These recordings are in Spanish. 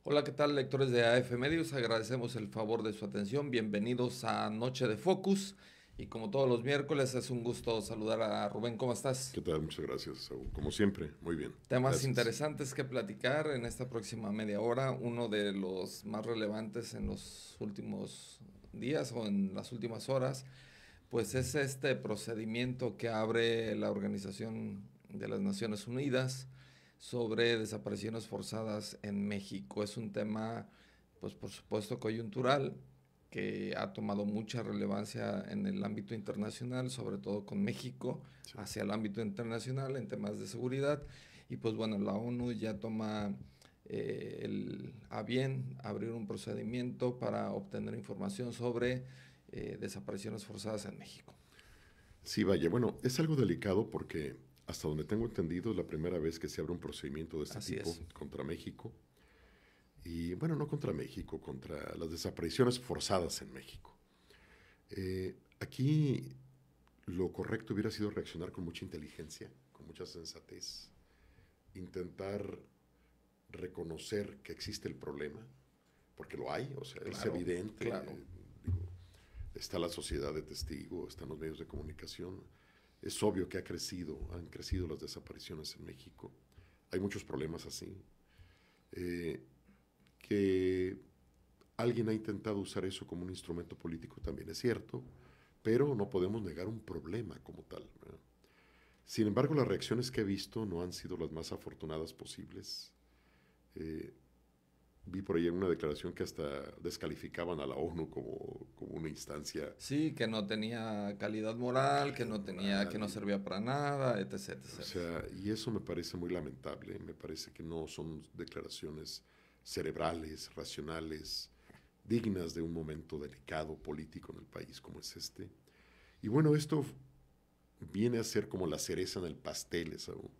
Hola, ¿qué tal, lectores de AF Medios? Agradecemos el favor de su atención. Bienvenidos a Noche de Focus. Y como todos los miércoles, es un gusto saludar a Rubén. ¿Cómo estás? ¿Qué tal? Muchas gracias, Saúl. Como siempre, muy bien. Temas Gracias. interesantes que platicar en esta próxima media hora. Uno de los más relevantes en los últimos días o en las últimas horas, pues es este procedimiento que abre la Organización de las Naciones Unidas sobre desapariciones forzadas en México. Es un tema, pues por supuesto, coyuntural, que ha tomado mucha relevancia en el ámbito internacional, sobre todo con México, Sí. hacia el ámbito internacional en temas de seguridad. Y pues bueno, la ONU ya toma a bien abrir un procedimiento para obtener información sobre desapariciones forzadas en México. Sí, vaya, bueno, es algo delicado porque hasta donde tengo entendido es la primera vez que se abre un procedimiento de este Así tipo es. contra México. Y bueno, no contra México, contra las desapariciones forzadas en México. Aquí lo correcto hubiera sido reaccionar con mucha inteligencia, con mucha sensatez, intentar reconocer que existe el problema, porque lo hay, o sea, es Claro, evidente. claro. Digo, está la sociedad de testigos, están los medios de comunicación. Es obvio que han crecido las desapariciones en México. Hay muchos problemas así. Eh, que alguien ha intentado usar eso como un instrumento político también es cierto, pero no podemos negar un problema como tal, ¿verdad? Sin embargo, las reacciones que he visto no han sido las más afortunadas posibles. Eh, Vi por ahí una declaración que hasta descalificaban a la ONU como una instancia. Sí, que no tenía calidad moral, que Calidad no tenía, que moral. no servía para nada, etc, O etc. sea, y eso me parece muy lamentable. Me parece que no son declaraciones cerebrales, racionales, dignas de un momento delicado político en el país como es este. Y bueno, esto viene a ser como la cereza en el pastel, Esaú,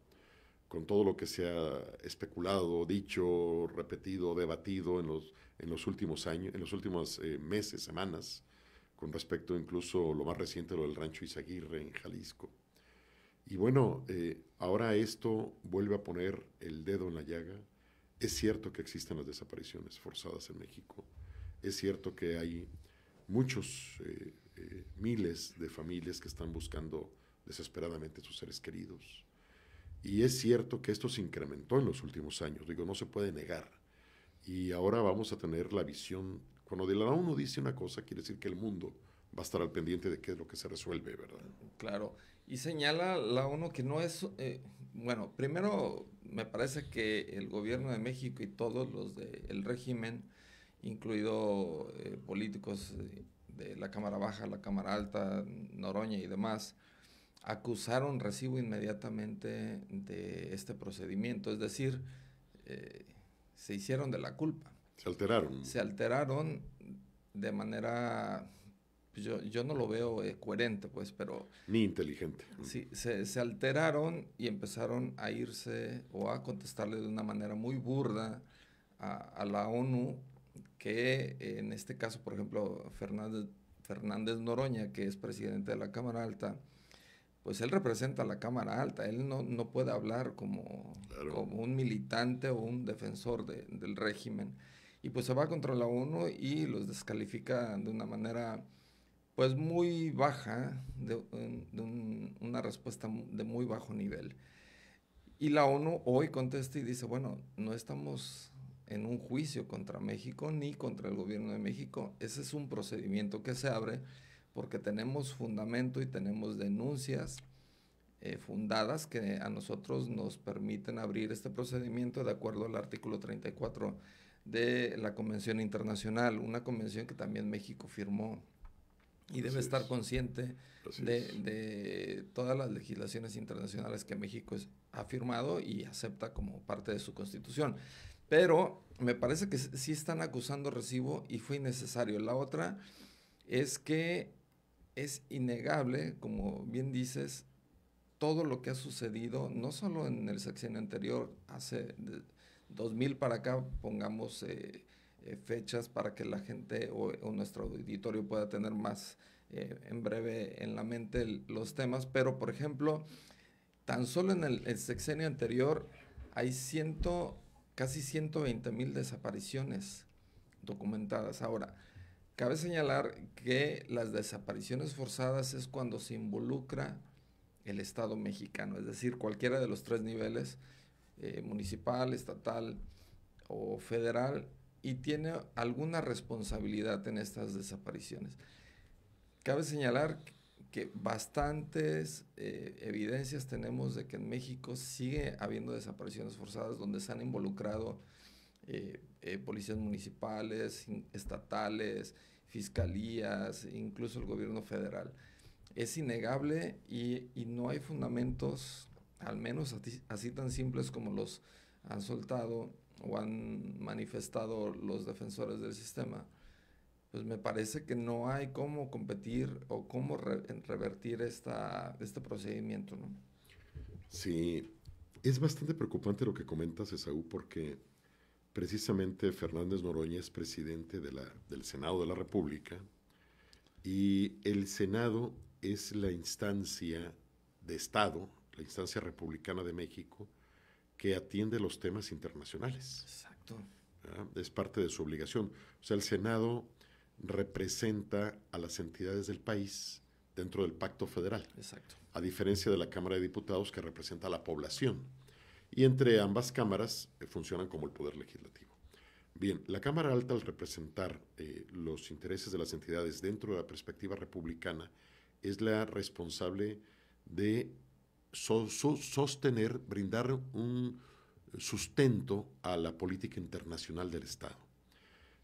con todo lo que se ha especulado, dicho, repetido, debatido en los últimos años, en los últimos meses, semanas, con respecto incluso lo más reciente, lo del rancho Izaguirre en Jalisco. Y bueno, ahora esto vuelve a poner el dedo en la llaga. Es cierto que existen las desapariciones forzadas en México. Es cierto que hay muchos miles de familias que están buscando desesperadamente a sus seres queridos. Y es cierto que esto se incrementó en los últimos años, digo, no se puede negar. Y ahora vamos a tener la visión, cuando de la ONU dice una cosa, quiere decir que el mundo va a estar al pendiente de qué es lo que se resuelve, ¿verdad? Claro. Y señala la ONU que no es, bueno, primero me parece que el gobierno de México y todos los del régimen, incluido políticos de la Cámara Baja, la Cámara Alta, Noroña y demás, acusaron recibo inmediatamente de este procedimiento, es decir, eh, se hicieron de la culpa, Se alteraron. se alteraron de manera, pues yo no lo veo coherente, pues, pero Ni inteligente. sí, se alteraron y empezaron a irse o a contestarle de una manera muy burda a la ONU, que en este caso, por ejemplo, Fernández Noroña, que es presidente de la Cámara Alta, pues él representa a la Cámara Alta, él no puede hablar Claro. como un militante o un defensor del régimen. Y pues se va contra la ONU y los descalifica de una manera pues muy baja, una respuesta de muy bajo nivel. Y la ONU hoy contesta y dice, bueno, no estamos en un juicio contra México ni contra el gobierno de México, ese es un procedimiento que se abre porque tenemos fundamento y tenemos denuncias fundadas que a nosotros nos permiten abrir este procedimiento de acuerdo al artículo 34 de la Convención Internacional, una convención que también México firmó y debe Así estar es. consciente Así es. de todas las legislaciones internacionales que México ha firmado y acepta como parte de su constitución. Pero me parece que sí están acusando recibo y fue innecesario. La otra es que es innegable, como bien dices, todo lo que ha sucedido, no solo en el sexenio anterior, hace de 2000 para acá, pongamos fechas para que la gente o nuestro auditorio pueda tener más en breve en la mente los temas, pero por ejemplo, tan solo en el sexenio anterior hay casi 120,000 desapariciones documentadas. Ahora, cabe señalar que las desapariciones forzadas es cuando se involucra el Estado mexicano, es decir, cualquiera de los tres niveles, municipal, estatal o federal, y tiene alguna responsabilidad en estas desapariciones. Cabe señalar que bastantes evidencias tenemos de que en México sigue habiendo desapariciones forzadas donde se han involucrado policías municipales, estatales, fiscalías, incluso el gobierno federal. Es innegable y no hay fundamentos, al menos así tan simples como los han soltado o han manifestado los defensores del sistema. Pues me parece que no hay cómo competir o cómo revertir este procedimiento, ¿no? Sí, es bastante preocupante lo que comentas, Esaú, porque precisamente Fernández Noroña es presidente del Senado de la República y el Senado es la instancia de Estado, la instancia republicana de México, que atiende los temas internacionales. Exacto. ¿Verdad? Es parte de su obligación. O sea, el Senado representa a las entidades del país dentro del Pacto Federal. Exacto. A diferencia de la Cámara de Diputados, que representa a la población. Y entre ambas cámaras funcionan como el Poder Legislativo. Bien, la Cámara Alta, al representar los intereses de las entidades dentro de la perspectiva republicana, es la responsable de sostener, brindar un sustento a la política internacional del Estado.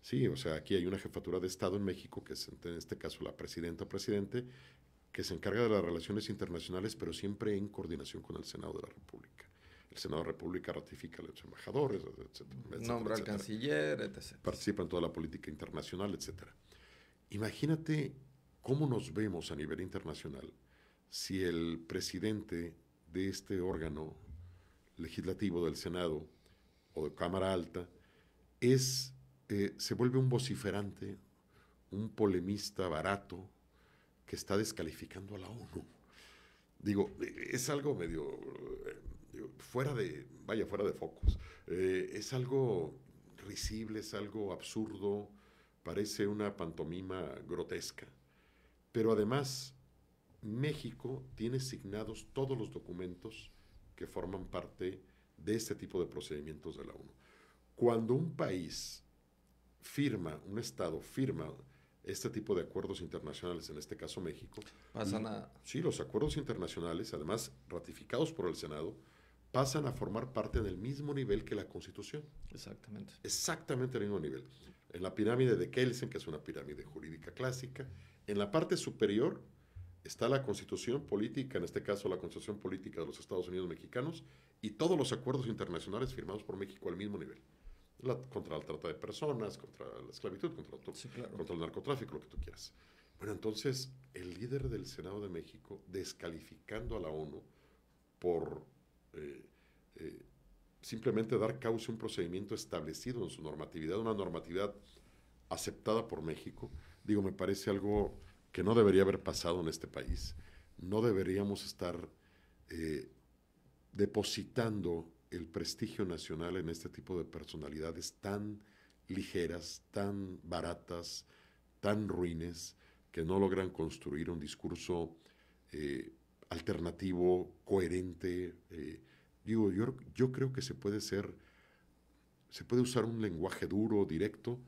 Sí, o sea, aquí hay una jefatura de Estado en México, que es en este caso la presidenta o presidente, que se encarga de las relaciones internacionales, pero siempre en coordinación con el Senado de la República. El Senado de la República ratifica a los embajadores, etcétera, nombra al canciller, etc. Participa en toda la política internacional, etcétera. Imagínate cómo nos vemos a nivel internacional si el presidente de este órgano legislativo del Senado o de Cámara Alta se vuelve un vociferante, un polemista barato que está descalificando a la ONU. Digo, es algo medio fuera de focos. Es algo risible, es algo absurdo, parece una pantomima grotesca. Pero además, México tiene signados todos los documentos que forman parte de este tipo de procedimientos de la ONU. Cuando un país un Estado firma este tipo de acuerdos internacionales, en este caso México, sí, los acuerdos internacionales, además ratificados por el Senado, pasan a formar parte del mismo nivel que la Constitución. Exactamente. Exactamente al mismo nivel. En la pirámide de Kelsen, que es una pirámide jurídica clásica, en la parte superior está la Constitución política, en este caso la Constitución política de los Estados Unidos mexicanos, y todos los acuerdos internacionales firmados por México al mismo nivel. Contra la trata de personas, contra la esclavitud, contra el narcotráfico, lo que tú quieras. Bueno, entonces, el líder del Senado de México, descalificando a la ONU por simplemente dar causa a un procedimiento establecido en su normatividad, una normatividad aceptada por México, digo, me parece algo que no debería haber pasado en este país. No deberíamos estar depositando el prestigio nacional en este tipo de personalidades tan ligeras, tan baratas, tan ruines, que no logran construir un discurso alternativo, coherente. Yo creo que se puede usar un lenguaje duro, directo,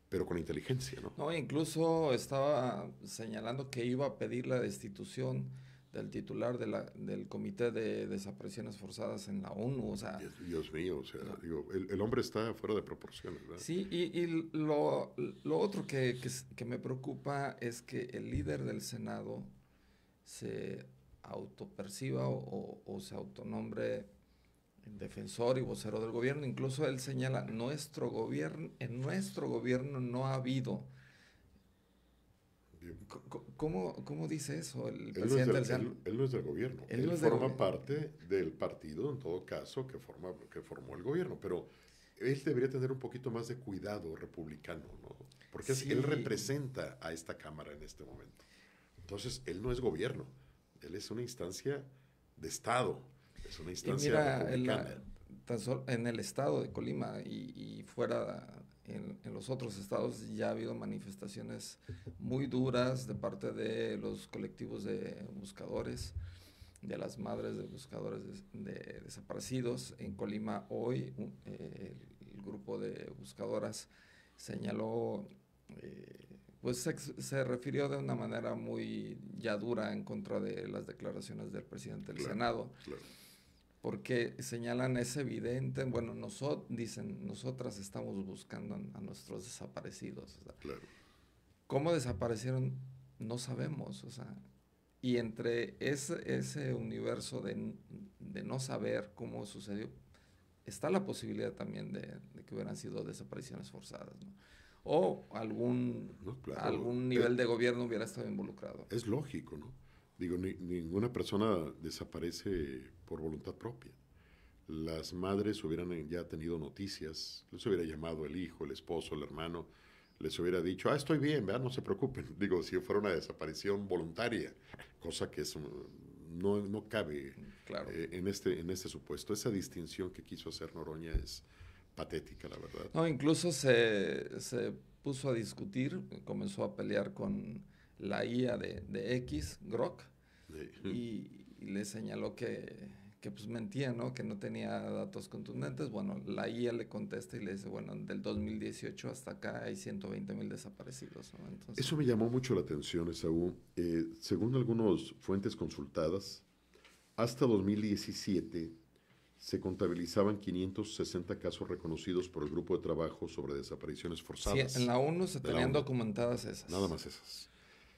pero con inteligencia, ¿no? No, incluso estaba señalando que iba a pedir la destitución del titular del Comité de Desapariciones Forzadas en la ONU, o sea... Dios mío, o sea, no. Digo, el hombre está fuera de proporciones, ¿verdad? Sí, y lo otro que me preocupa es que el líder del Senado se autoperciba o se autonombre defensor y vocero del gobierno. Incluso él señala, en nuestro gobierno no ha habido... ¿Cómo dice eso el presidente del Senado? Él no es del gobierno. Él forma parte del partido, en todo caso, que formó el gobierno. Pero él debería tener un poquito más de cuidado republicano, ¿no? Porque Sí. él representa a esta Cámara en este momento. Entonces, él no es gobierno, él es una instancia de Estado, es una Y instancia mira, republicana. en el estado de Colima y fuera en los otros estados ya ha habido manifestaciones muy duras de parte de los colectivos de buscadores, de las madres de buscadores de desaparecidos. En Colima hoy el grupo de buscadoras señaló, pues se refirió de una manera muy ya dura en contra de las declaraciones del presidente del Claro, Senado, claro. porque señalan es evidente, bueno, dicen, nosotras estamos buscando a nuestros desaparecidos. O sea, Claro. ¿cómo desaparecieron? No sabemos, o sea, y entre ese universo de no saber cómo sucedió, está la posibilidad también de que hubieran sido desapariciones forzadas, ¿no? O No, claro. algún nivel de gobierno hubiera estado involucrado. Es lógico, ¿no? Digo, ninguna persona desaparece por voluntad propia. Las madres hubieran ya tenido noticias, les hubiera llamado el hijo, el esposo, el hermano, les hubiera dicho, estoy bien, ¿verdad? No se preocupen. Digo, si fuera una desaparición voluntaria, cosa que no cabe Claro. en este supuesto. Esa distinción que quiso hacer Noroña es patética, la verdad. No, incluso se puso a discutir, comenzó a pelear con la IA de X, Grok, y le señaló que pues mentía, ¿no? Que no tenía datos contundentes. Bueno, la IA le contesta y le dice, bueno, del 2018 hasta acá hay 120,000 desaparecidos, ¿no? Entonces, Eso me llamó mucho la atención, Esaú. Según algunas fuentes consultadas, hasta 2017 se contabilizaban 560 casos reconocidos por el Grupo de Trabajo sobre Desapariciones sí, Forzadas. en la ONU se de la tenían ONU. documentadas esas. Nada más esas.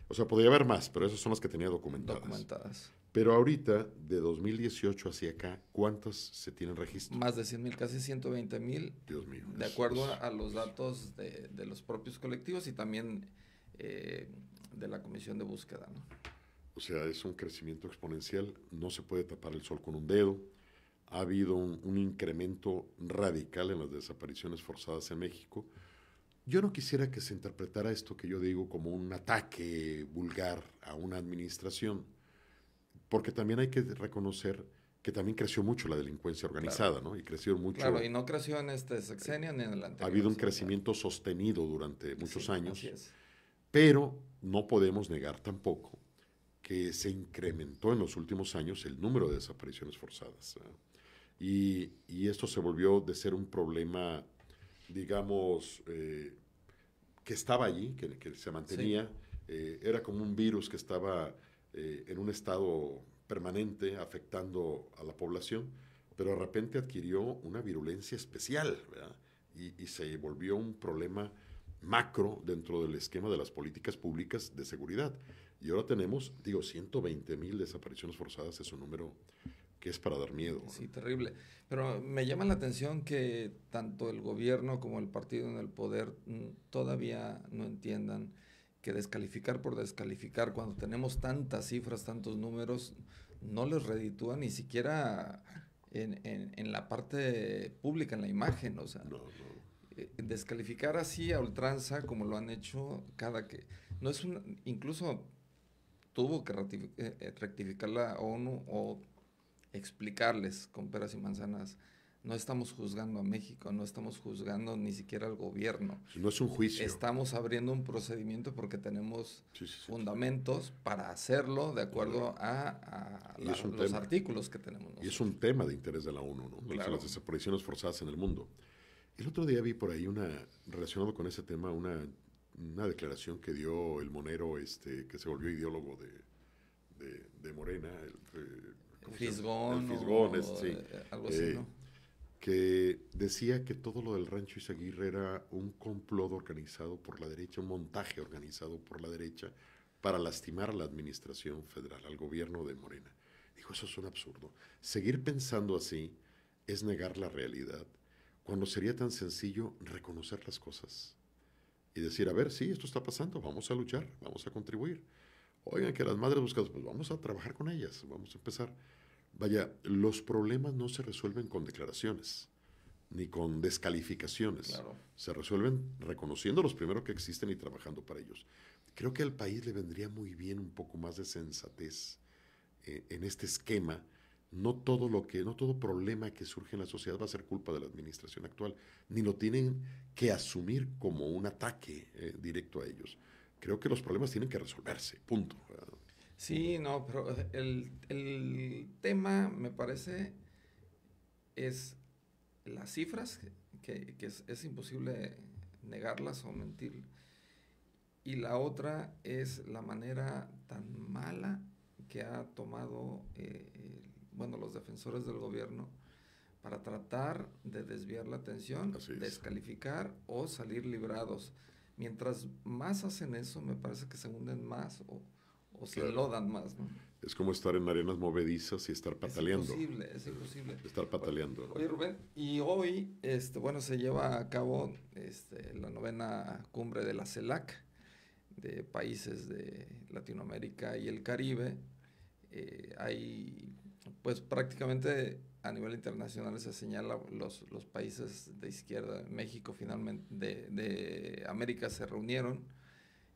O sea, podría haber más, pero esas son las que tenía documentadas. Documentadas. Pero ahorita, de 2018 hacia acá, ¿cuántas se tienen registro? Más de 100,000, casi 120,000, Dios mío. de acuerdo a los datos de los propios colectivos y también de la comisión de búsqueda, ¿no? O sea, es un crecimiento exponencial. No se puede tapar el sol con un dedo. Ha habido un incremento radical en las desapariciones forzadas en México. Yo no quisiera que se interpretara esto que yo digo como un ataque vulgar a una administración, porque también hay que reconocer que también creció mucho la delincuencia organizada, Claro. ¿no? Y creció mucho. Claro, y no creció en este sexenio ni en el anterior. Ha habido un o sea, crecimiento sostenido durante muchos sí, años, así es. pero no podemos negar tampoco que se incrementó en los últimos años el número de desapariciones forzadas. Y esto se volvió de ser un problema, digamos, que estaba allí, que se mantenía, era como un virus que estaba en un estado permanente afectando a la población, pero de repente adquirió una virulencia especial, ¿verdad? Y se volvió un problema macro dentro del esquema de las políticas públicas de seguridad. Y ahora tenemos, 120,000 desapariciones forzadas, es un número que es para dar miedo. Sí, terrible. Pero me llama la atención que tanto el gobierno como el partido en el poder todavía no entiendan que descalificar por descalificar, cuando tenemos tantas cifras, tantos números, no les reditúa ni siquiera en la parte pública, en la imagen. O sea, No. descalificar así a ultranza, como lo han hecho cada que... No es incluso tuvo que rectificar la ONU o explicarles con peras y manzanas. No estamos juzgando a México, no estamos juzgando ni siquiera al gobierno. No es un juicio. Estamos abriendo un procedimiento porque tenemos fundamentos para hacerlo de acuerdo a los artículos que tenemos nosotros. Y es un tema de interés de la ONU, ¿no? Claro. Las desapariciones forzadas en el mundo. El otro día vi por ahí relacionado con ese tema, una declaración que dio el monero que se volvió ideólogo de Morena, Fisgón, el Fisgón, sí, algo así, ¿no? Que decía que todo lo del Rancho Izaguirre era un complot organizado por la derecha, un montaje organizado por la derecha para lastimar a la administración federal, al gobierno de Morena. Dijo, eso es un absurdo. Seguir pensando así es negar la realidad, cuando sería tan sencillo reconocer las cosas y decir, a ver, sí, esto está pasando, vamos a luchar, vamos a contribuir. Oigan, que las madres buscadas, pues vamos a trabajar con ellas, vamos a empezar. Vaya, los problemas no se resuelven con declaraciones. ni con descalificaciones. Claro. Se resuelven reconociendo los primeros que existen y trabajando para ellos. Creo que al país le vendría muy bien un poco más de sensatez en este esquema. No todo problema que surge en la sociedad va a ser culpa de la administración actual, ni lo tienen que asumir como un ataque directo a ellos. Creo que los problemas tienen que resolverse, punto. Sí, no, pero el tema, me parece, es las cifras, que es imposible negarlas o mentir. Y la otra es la manera tan mala que ha tomado, bueno, los defensores del gobierno para tratar de desviar la atención, descalificar o salir librados. Mientras más hacen eso, me parece que se hunden más o se enlodan más, ¿no? Es como estar en arenas movedizas y estar pataleando. Es imposible. Estar pataleando. Oye, Rubén, y hoy, bueno, se lleva a cabo la 9ª cumbre de la CELAC, de países de Latinoamérica y el Caribe. Hay, pues prácticamente a nivel internacional se señala los países de izquierda. México finalmente, de América se reunieron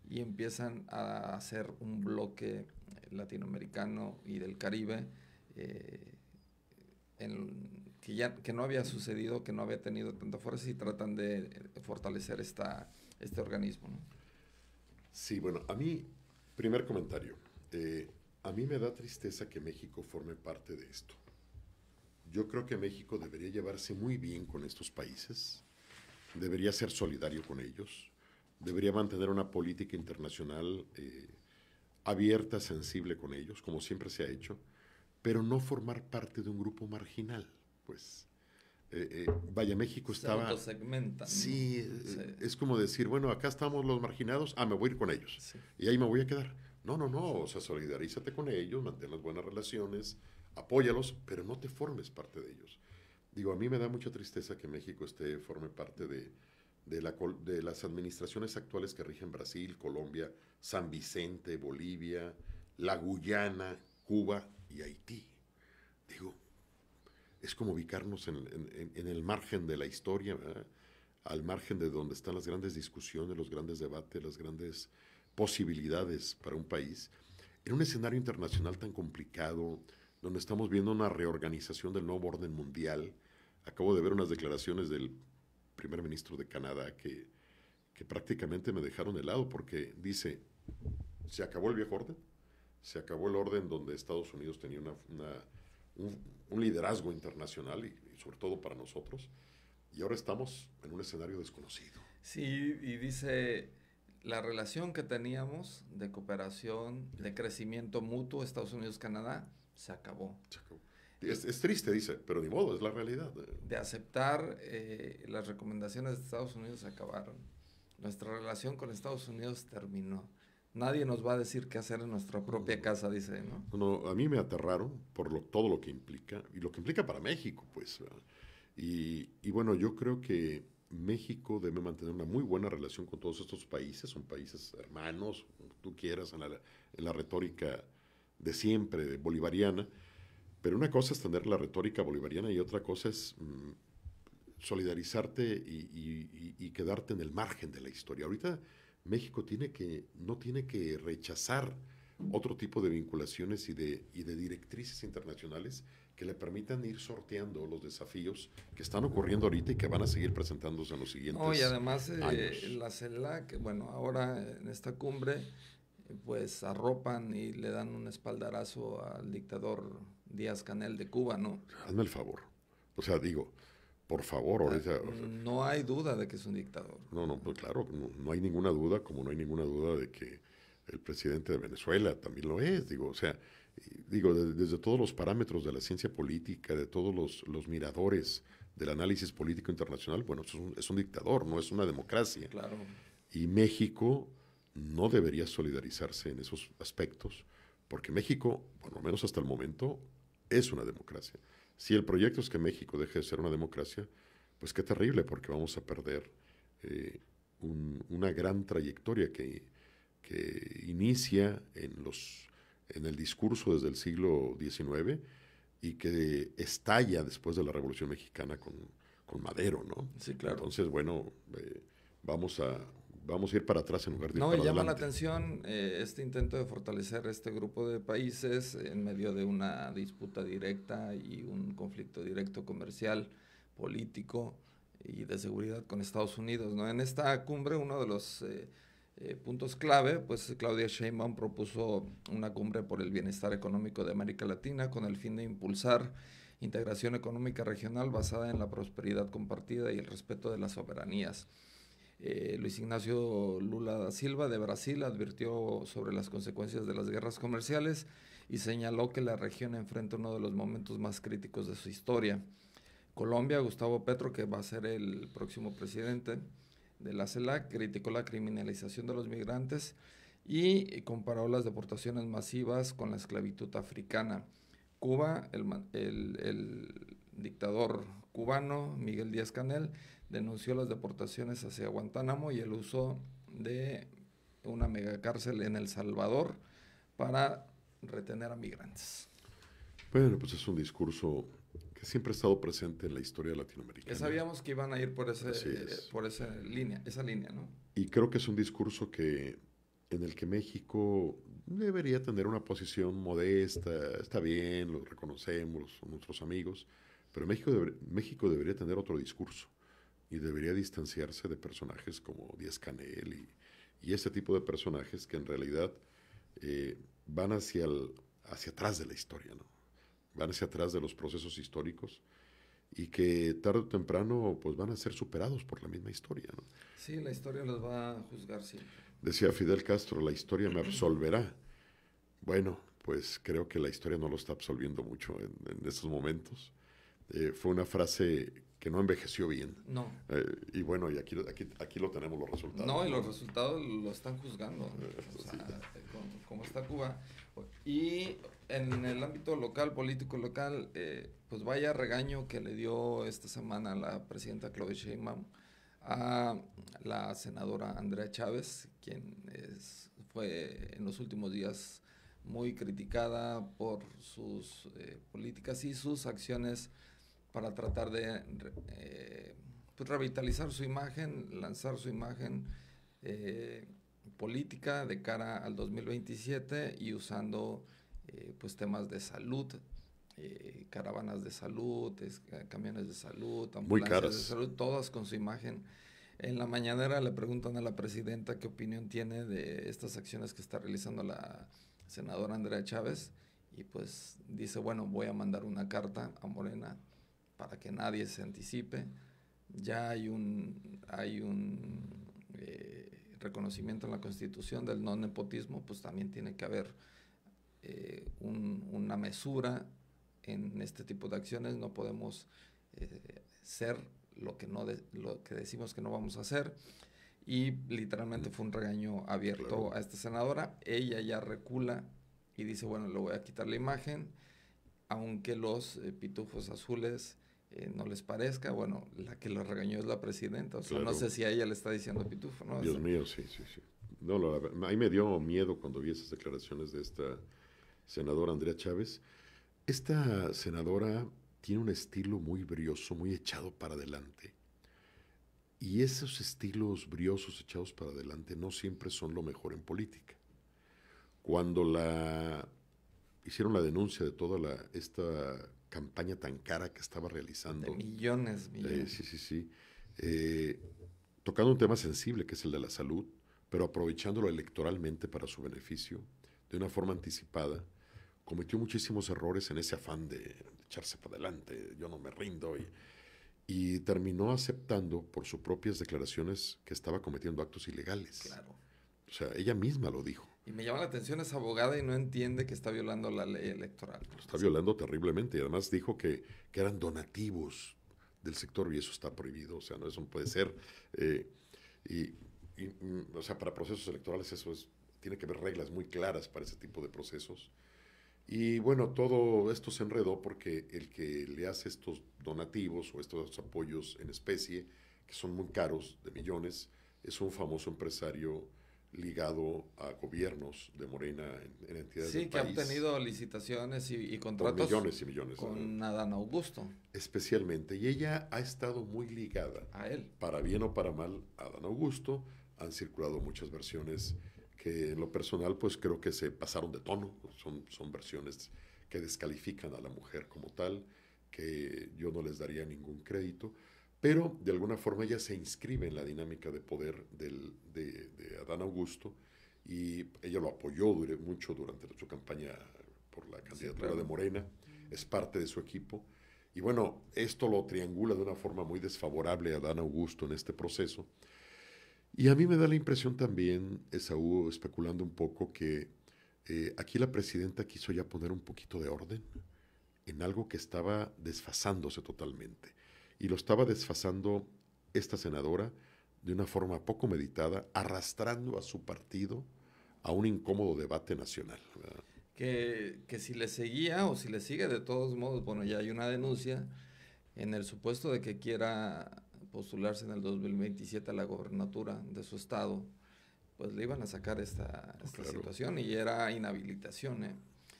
y empiezan a hacer un bloque latinoamericano y del Caribe, que no había sucedido, que no había tenido tanta fuerza, y tratan de fortalecer este organismo, ¿no? Sí, bueno, a mí, primer comentario, a mí me da tristeza que México forme parte de esto. Yo creo que México debería llevarse muy bien con estos países, debería ser solidario con ellos, debería mantener una política internacional abierta, sensible con ellos, como siempre se ha hecho, pero no formar parte de un grupo marginal, pues. Vaya, México estaba... Se autosegmentan. Sí, Sí, es como decir, bueno, acá estamos los marginados, me voy a ir con ellos. sí. Y ahí me voy a quedar. No, o sea, solidarízate con ellos, mantén las buenas relaciones, apóyalos, pero no te formes parte de ellos. Digo, a mí me da mucha tristeza que México forme parte de las administraciones actuales que rigen Brasil, Colombia, San Vicente, Bolivia, la Guyana, Cuba y Haití. Digo, es como ubicarnos en el margen de la historia, ¿verdad? Al margen de donde están las grandes discusiones, los grandes debates, las grandes posibilidades para un país, en un escenario internacional tan complicado, donde estamos viendo una reorganización del nuevo orden mundial. Acabo de ver unas declaraciones del primer ministro de Canadá que prácticamente me dejaron helado, porque dice, se acabó el viejo orden, se acabó el orden donde Estados Unidos tenía un liderazgo internacional y sobre todo para nosotros, y ahora estamos en un escenario desconocido. Sí, y dice, la relación que teníamos de cooperación, de crecimiento mutuo, Estados Unidos-Canadá, se acabó. Se acabó. Es triste, dice, pero ni modo, es la realidad. De aceptar las recomendaciones de Estados Unidos se acabaron. Nuestra relación con Estados Unidos terminó. Nadie nos va a decir qué hacer en nuestra propia casa, dice, ¿no? No, a mí me aterraron por todo lo que implica, y lo que implica para México, pues. Y bueno, yo creo que México debe mantener una muy buena relación con todos estos países, son países hermanos, como tú quieras, en la retórica de siempre, bolivariana, pero una cosa es tener la retórica bolivariana y otra cosa es solidarizarte y quedarte en el margen de la historia. Ahorita México no tiene que rechazar otro tipo de vinculaciones y de directrices internacionales que le permitan ir sorteando los desafíos que están ocurriendo ahorita y que van a seguir presentándose en los siguientes años. Y además la CELAC, bueno, ahora en esta cumbre, pues arropan y le dan un espaldarazo al dictador Díaz-Canel de Cuba, ¿no? Hazme el favor. O sea, digo, por favor, ahorita... No hay duda de que es un dictador. No, pues claro, no hay ninguna duda, como no hay ninguna duda de que el presidente de Venezuela también lo es, digo, o sea, desde todos los parámetros de la ciencia política, de todos los miradores del análisis político internacional, bueno, es un dictador, no es una democracia. Claro. Y México no debería solidarizarse en esos aspectos, porque México, bueno, al menos hasta el momento, es una democracia. Si el proyecto es que México deje de ser una democracia, pues qué terrible, porque vamos a perder una gran trayectoria que inicia en el discurso desde el siglo XIX y que estalla después de la Revolución Mexicana con Madero, ¿no? Sí, claro. Entonces, bueno, vamos a ir para atrás en lugar de ir No, para y llama la adelante. atención este intento de fortalecer este grupo de países en medio de una disputa directa y un conflicto directo comercial, político y de seguridad con Estados Unidos, ¿no? En esta cumbre uno de los puntos clave, pues Claudia Sheinbaum propuso una cumbre por el bienestar económico de América Latina con el fin de impulsar integración económica regional basada en la prosperidad compartida y el respeto de las soberanías. Luis Ignacio Lula da Silva de Brasil advirtió sobre las consecuencias de las guerras comerciales y señaló que la región enfrenta uno de los momentos más críticos de su historia. Colombia, Gustavo Petro, que va a ser el próximo presidente de la CELAC, criticó la criminalización de los migrantes y comparó las deportaciones masivas con la esclavitud africana. Cuba, el dictador cubano Miguel Díaz-Canel denunció las deportaciones hacia Guantánamo y el uso de una megacárcel en El Salvador para retener a migrantes. Bueno, pues es un discurso que siempre ha estado presente en la historia latinoamericana. Que sabíamos que iban a ir por esa línea, ¿no? Y creo que es un discurso en el que México debería tener una posición modesta, está bien, lo reconocemos, son nuestros amigos, pero México debería tener otro discurso y debería distanciarse de personajes como Díaz-Canel y ese tipo de personajes que en realidad van hacia atrás de la historia, ¿no? Van hacia atrás de los procesos históricos y que tarde o temprano pues van a ser superados por la misma historia, ¿no? Sí, la historia los va a juzgar siempre. Decía Fidel Castro, la historia me absolverá. Bueno, pues creo que la historia no lo está absolviendo mucho en estos momentos. Fue una frase que no envejeció bien. No. Y bueno, y aquí lo tenemos los resultados. No, y los resultados lo están juzgando. O sea, cómo está Cuba. Y en el ámbito local, político local, pues vaya regaño que le dio esta semana la presidenta Claudia Sheinbaum a la senadora Andrea Chávez, quien fue en los últimos días muy criticada por sus políticas y sus acciones para tratar de pues revitalizar su imagen, lanzar su imagen política de cara al 2027 y usando pues temas de salud, caravanas de salud, camiones de salud, ambulancias de salud, todas con su imagen. En la mañanera le preguntan a la presidenta qué opinión tiene de estas acciones que está realizando la senadora Andrea Chávez y pues dice, bueno, voy a mandar una carta a Morena para que nadie se anticipe. Ya hay un reconocimiento en la Constitución del no nepotismo, pues también tiene que haber una mesura en este tipo de acciones. No podemos ser lo que decimos que no vamos a hacer. Y literalmente fue un regaño abierto a esta senadora. Ella ya recula y dice, bueno, le voy a quitar la imagen, aunque los pitufos azules no les parezca. Bueno, la que lo regañó es la presidenta. O sea, no sé si a ella le está diciendo pitufo, ¿no? Dios mío, sí. No, a mí me dio miedo cuando vi esas declaraciones de esta senadora Andrea Chávez. Esta senadora tiene un estilo muy brioso, muy echado para adelante. Y esos estilos briosos echados para adelante no siempre son lo mejor en política. Cuando hicieron la denuncia de toda esta campaña tan cara que estaba realizando. De millones. Sí. Tocando un tema sensible que es el de la salud, pero aprovechándolo electoralmente para su beneficio, de una forma anticipada, cometió muchísimos errores en ese afán de echarse para adelante, yo no me rindo, y terminó aceptando por sus propias declaraciones que estaba cometiendo actos ilegales. Claro. O sea, ella misma lo dijo. Y me llama la atención, es abogada y no entiende que está violando la ley electoral. Lo está violando terriblemente y además dijo que eran donativos del sector y eso está prohibido, o sea, no, eso no puede ser. O sea, para procesos electorales tiene que haber reglas muy claras para ese tipo de procesos. Y bueno, todo esto se enredó porque el que le hace estos donativos o estos apoyos en especie, que son muy caros, de millones, es un famoso empresario ligado a gobiernos de Morena en entidades Sí, del que ha país. obtenido licitaciones y Por contratos millones y millones. con Adán Augusto, Especialmente. Y ella ha estado muy ligada, a él. para bien o para mal, a Adán Augusto. Han circulado muchas versiones que en lo personal pues creo que se pasaron de tono. Son versiones que descalifican a la mujer como tal, que yo no les daría ningún crédito. Pero de alguna forma ella se inscribe en la dinámica de poder de Adán Augusto y ella lo apoyó mucho durante su campaña por la candidatura Sí, claro. de Morena, es parte de su equipo. Y bueno, esto lo triangula de una forma muy desfavorable a Adán Augusto en este proceso. Y a mí me da la impresión también, Esaú, especulando un poco, que aquí la presidenta quiso ya poner un poquito de orden en algo que estaba desfasándose totalmente. Y lo estaba desfasando esta senadora de una forma poco meditada, arrastrando a su partido a un incómodo debate nacional, ¿verdad? Que si le seguía o si le sigue, de todos modos, bueno, ya hay una denuncia en el supuesto de que quiera postularse en el 2027 a la gobernatura de su estado, pues le iban a sacar esta Claro, situación y era inhabilitación, ¿eh?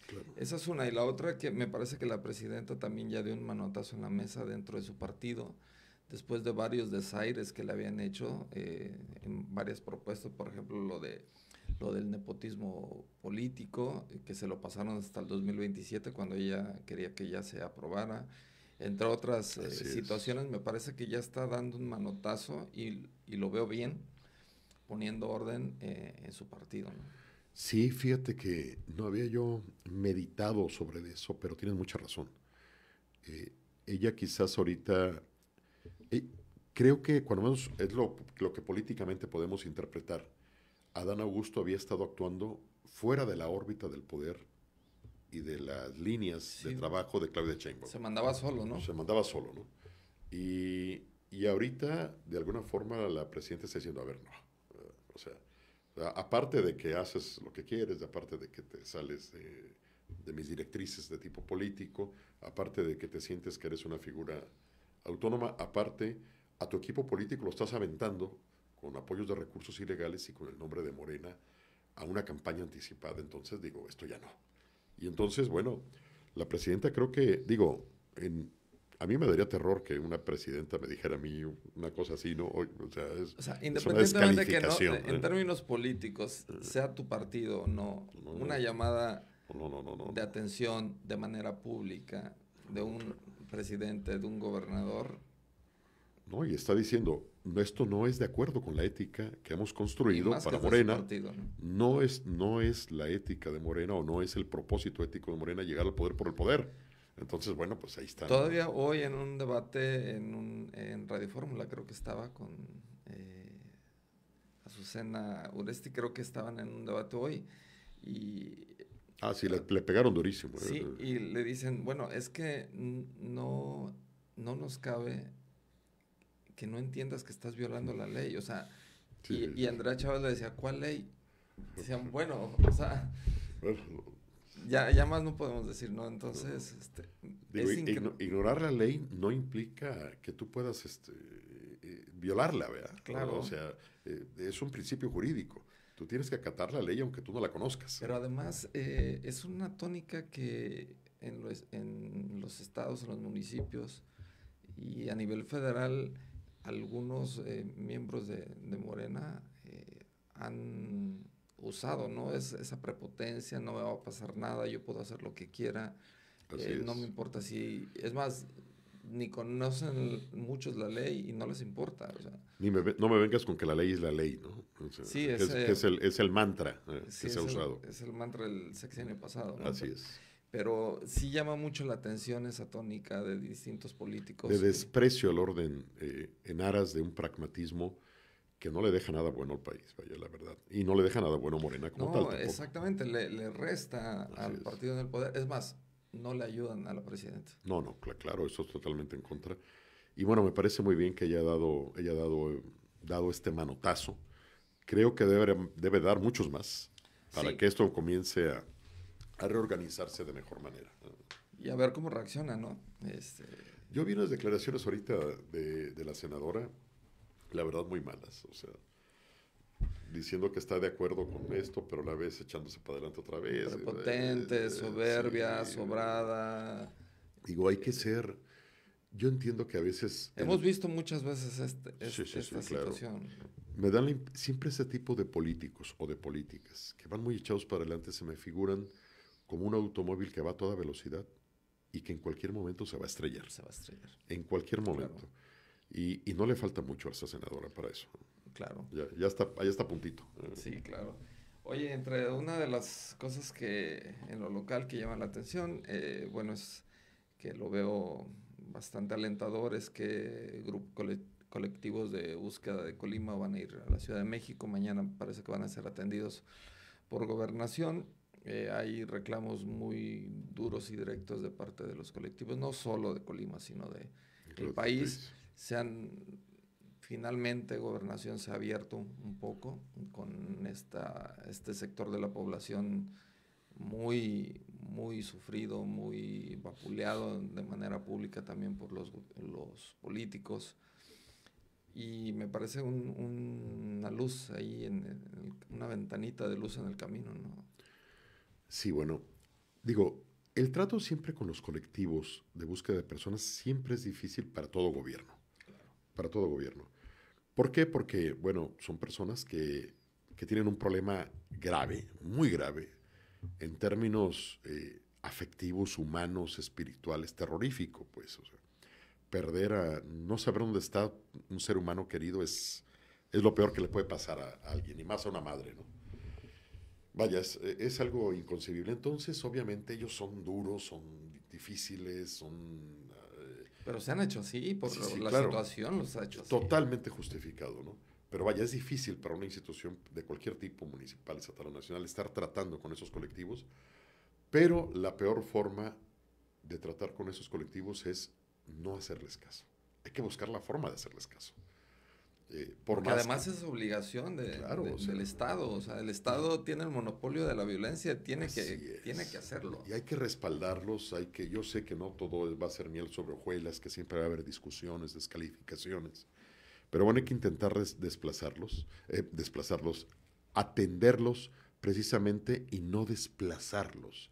claro. Esa es una. Y la otra, que me parece que la presidenta también ya dio un manotazo en la mesa dentro de su partido, después de varios desaires que le habían hecho en varias propuestas, por ejemplo, lo del nepotismo político, que se lo pasaron hasta el 2027 cuando ella quería que ya se aprobara. Entre otras Así es. situaciones, me parece que ya está dando un manotazo y lo veo bien, poniendo orden en su partido, ¿no? Sí, fíjate que no había yo meditado sobre eso, pero tienes mucha razón. Eh, ella quizás ahorita, eh, creo que cuando menos es lo que políticamente podemos interpretar. Adán Augusto había estado actuando fuera de la órbita del poder y de las líneas de Sí, trabajo de Claudia Sheinbaum. se mandaba solo, ¿no? Se mandaba solo, ¿no? Y ahorita, de alguna forma, la presidenta está diciendo, a ver, no. O sea, aparte de que haces lo que quieres, aparte de que te sales de mis directrices de tipo político, aparte de que te sientes que eres una figura autónoma, aparte, a tu equipo político lo estás aventando con apoyos de recursos ilegales y con el nombre de Morena a una campaña anticipada. Entonces digo, esto ya no. Y entonces, bueno, la presidenta creo que, digo, a mí me daría terror que una presidenta me dijera a mí una cosa así, ¿no? O sea, O sea, es una independientemente de que no, descalificación. en términos políticos, sea tu partido o no, No, una no, llamada no, no, no, no, de no. atención de manera pública de un presidente, de un gobernador, No, y está diciendo, esto no es de acuerdo con la ética que hemos y construido más que para es de su Morena. partido, ¿no? No es la ética de Morena o no es el propósito ético de Morena llegar al poder por el poder. Entonces, bueno, pues ahí está, ¿no? Todavía hoy en un debate en Radio Fórmula, creo que estaba con Azucena Uresti, creo que estaban en un debate hoy, y Ah, sí, le pegaron durísimo. sí, y le dicen, bueno, es que no nos cabe que no entiendas que estás violando la ley, o sea, Sí, sí, y sí. Andrea Chávez le decía, ¿cuál ley? Decían, bueno, o sea, Bueno, ya más no podemos decir, ¿no? no, no. Entonces, Digo, es increíble, ignorar la ley no implica que tú puedas violarla, ¿verdad? O claro, sea, es un principio jurídico. Tú tienes que acatar la ley aunque tú no la conozcas. pero además es una tónica que en los estados, en los municipios y a nivel federal, algunos miembros de Morena han usado, ¿no? Esa prepotencia, no me va a pasar nada, yo puedo hacer lo que quiera, Así no me es. importa si, es más, ni conocen muchos la ley y no les importa, o sea, No me vengas con que la ley es la ley, ¿no? O sea, sí, que es el mantra que sí se ha usado. es el mantra del sexenio pasado, ¿no? Así es. Pero sí llama mucho la atención esa tónica de distintos De políticos que, desprecio al orden en aras de un pragmatismo que no le deja nada bueno al país, vaya la verdad. Y no le deja nada bueno a Morena como tal no, tampoco. exactamente, le resta Así al es. partido en el poder, es más, no le ayudan a la presidenta. No, no, claro, eso es totalmente en contra. Y bueno, me parece muy bien que haya dado este manotazo. Creo que debe dar muchos más para Sí, que esto comience a reorganizarse de mejor manera. y a ver cómo reacciona, ¿no? Yo vi unas declaraciones ahorita de la senadora, la verdad muy malas. O sea, diciendo que está de acuerdo con esto, pero a la vez echándose para adelante otra vez. Prepotente, soberbia, Sí, sobrada. digo, hay que ser, yo entiendo que a veces, Hemos visto muchas veces sí, esta claro, situación. me dan siempre ese tipo de políticos o de políticas que van muy echados para adelante, se me figuran como un automóvil que va a toda velocidad y que en cualquier momento se va a estrellar. Se va a estrellar. En cualquier momento. Claro. Y no le falta mucho a esta senadora para eso. Claro. Ya está, ahí está a puntito. Sí, claro. Oye, entre una de las cosas que en lo local que llama la atención, bueno, es que lo veo bastante alentador, es que colectivos de búsqueda de Colima van a ir a la Ciudad de México. Mañana parece que van a ser atendidos por Gobernación. Hay reclamos muy duros y directos de parte de los colectivos, no solo de Colima, sino del país. Finalmente Gobernación se ha abierto un poco con este sector de la población muy sufrido, muy vapuleado de manera pública también por los políticos. Y me parece una luz ahí, una ventanita de luz en el camino, ¿no? Sí, bueno, digo, el trato siempre con los colectivos de búsqueda de personas siempre es difícil para todo gobierno. Claro. Para todo gobierno. ¿Por qué? Porque, bueno, son personas que tienen un problema grave, muy grave, en términos afectivos, humanos, espirituales, terrorífico, pues. O sea, no saber dónde está un ser humano querido es lo peor que le puede pasar a alguien, y más a una madre, ¿no? Vaya, es algo inconcebible. Entonces, obviamente, ellos son duros, son difíciles, son... Pero se han hecho así, por la claro, situación los ha hecho así. Totalmente justificado, ¿no? Pero vaya, es difícil para una institución de cualquier tipo, municipal, estatal o nacional, estar tratando con esos colectivos, pero la peor forma de tratar con esos colectivos es no hacerles caso. Hay que buscar la forma de hacerles caso. Porque además es obligación del Estado, o sea, el Estado tiene el monopolio de la violencia, tiene que hacerlo. Y hay que respaldarlos, yo sé que no todo va a ser miel sobre hojuelas, que siempre va a haber discusiones, descalificaciones, pero bueno, hay que intentar desplazarlos, atenderlos precisamente y no desplazarlos,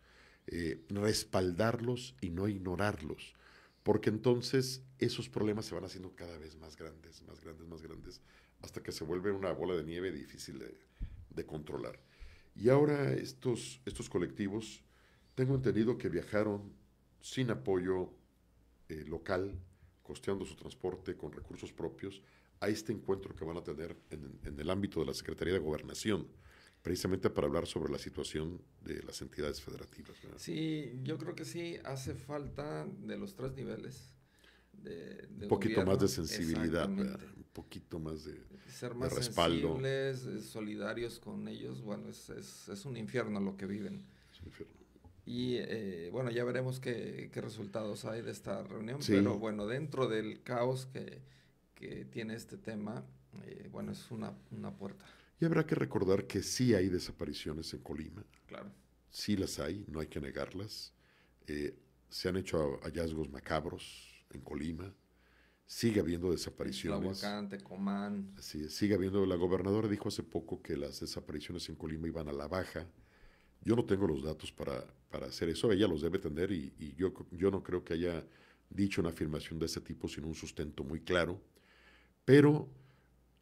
respaldarlos y no ignorarlos, porque entonces esos problemas se van haciendo cada vez más grandes, hasta que se vuelve una bola de nieve difícil de controlar. Y ahora estos colectivos, tengo entendido que viajaron sin apoyo local, costeando su transporte con recursos propios, a este encuentro que van a tener en el ámbito de la Secretaría de Gobernación, precisamente para hablar sobre la situación de las entidades federativas, ¿verdad? Sí, yo creo que sí hace falta de los tres niveles un poquito gobierno, más de sensibilidad, un poquito más de ser más respaldo. Sensibles, solidarios con ellos. Bueno, es un infierno lo que viven. Es un infierno. Y bueno, ya veremos qué resultados hay de esta reunión, sí. Pero bueno, dentro del caos que tiene este tema, bueno, es una puerta. Y habrá que recordar que sí hay desapariciones en Colima. Claro. Sí las hay, no hay que negarlas. Se han hecho hallazgos macabros en Colima. Sigue habiendo desapariciones. Tlahuacán, Tecomán. Así es, sigue habiendo. La gobernadora dijo hace poco que las desapariciones en Colima iban a la baja. Yo no tengo los datos para hacer eso. Ella los debe tener y yo no creo que haya dicho una afirmación de ese tipo sin un sustento muy claro. Pero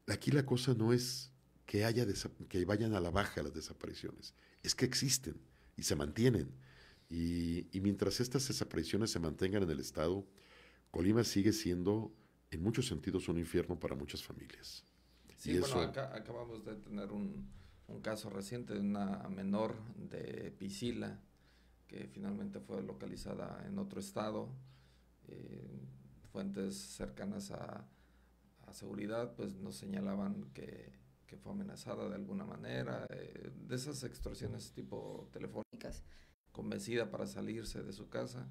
aquí la cosa no es que vayan a la baja las desapariciones, es que existen y se mantienen. Y mientras estas desapariciones se mantengan en el Estado, Colima sigue siendo, en muchos sentidos, un infierno para muchas familias. Sí, bueno, acá acabamos de tener un caso reciente de una menor de Piscila, que finalmente fue localizada en otro estado. Fuentes cercanas a seguridad pues nos señalaban que fue amenazada de alguna manera, de esas extorsiones tipo telefónicas, convencida para salirse de su casa.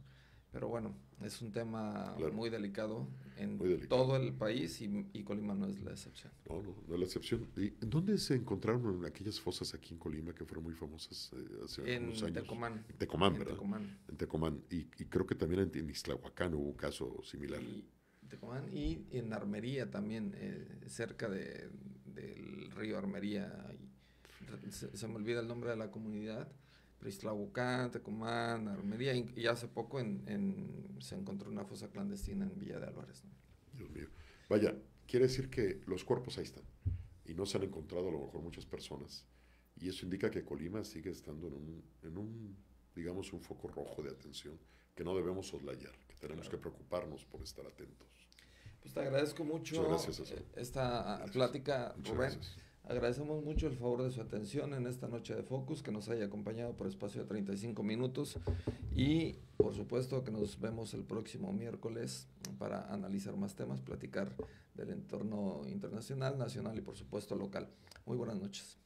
Pero bueno, es un tema muy delicado en todo el país y Colima no es la excepción. No es la excepción. ¿Y dónde se encontraron aquellas fosas aquí en Colima que fueron muy famosas hace unos años? Tecomán. En Tecomán, ¿verdad? En Tecomán. Y creo que también en Ixtlahuacán hubo un caso similar. Y en Armería también, cerca de del río Armería. Se me olvida el nombre de la comunidad. Pristlaucán, Tecumán, Armería, y hace poco se encontró una fosa clandestina en Villa de Álvarez, ¿no? Dios mío. Vaya, quiere decir que los cuerpos ahí están y no se han encontrado a lo mejor muchas personas. Y eso indica que Colima sigue estando digamos, un foco rojo de atención que no debemos soslayar, que tenemos que preocuparnos por estar atentos. Pues te agradezco mucho esta plática, Muchas Rubén. gracias. Agradecemos mucho el favor de su atención en esta noche de Focus, que nos haya acompañado por espacio de 35 minutos y por supuesto que nos vemos el próximo miércoles para analizar más temas, platicar del entorno internacional, nacional y por supuesto local. Muy buenas noches.